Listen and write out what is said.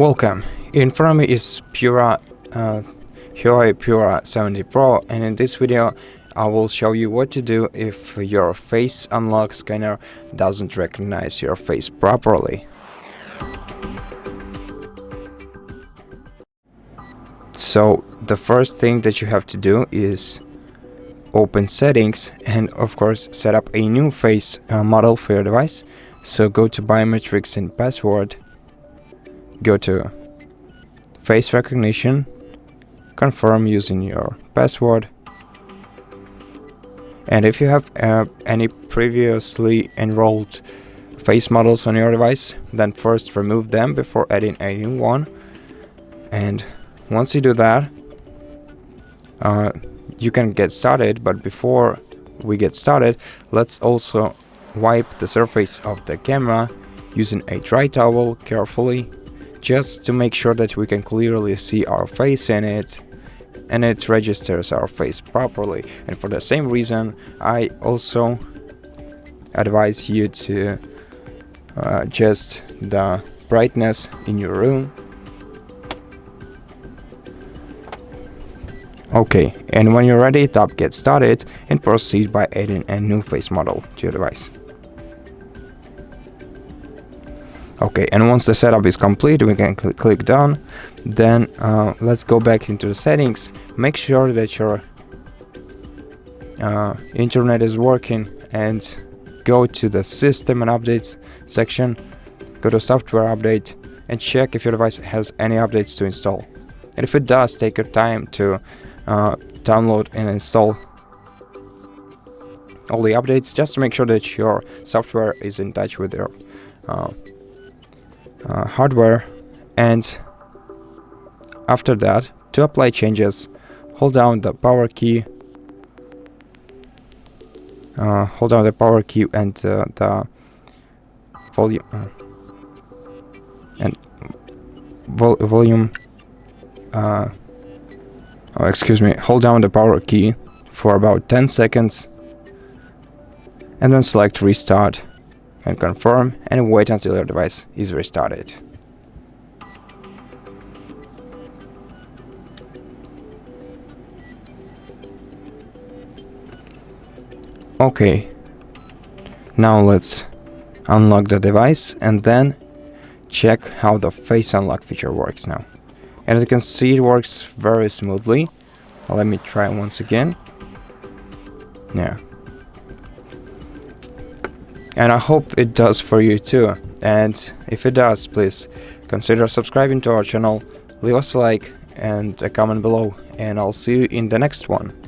Welcome. In front of me is HUAWEI Pura 70 Pro, and in this video I will show you what to do if your face unlock scanner doesn't recognize your face properly. So the first thing that you have to do is open settings and of course set up a new face model for your device. So go to biometrics and password, go to face recognition, confirm using your password, and if you have any previously enrolled face models on your device, then first remove them before adding a new one. And once you do that, you can get started, but before we get started, let's also wipe the surface of the camera using a dry towel carefully, just to make sure that we can clearly see our face in it and it registers our face properly. And for the same reason, I also advise you to adjust the brightness in your room. Okay, and when you're ready, tap Get Started and proceed by adding a new face model to your device. Okay, and once the setup is complete, we can click done. Then let's go back into the settings. Make sure that your internet is working and go to the system and updates section, go to software update and check if your device has any updates to install. And if it does, take your time to download and install all the updates, just to make sure that your software is in touch with your hardware. And after that, to apply changes, hold down the power key, and the volume hold down the power key for about 10 seconds and then select restart and confirm, and wait until your device is restarted. Okay, now let's unlock the device and then check how the face unlock feature works now. And as you can see, it works very smoothly. Let me try once again. Yeah. And I hope it does for you too. And if it does, please consider subscribing to our channel, leave us a like and a comment below, and I'll see you in the next one.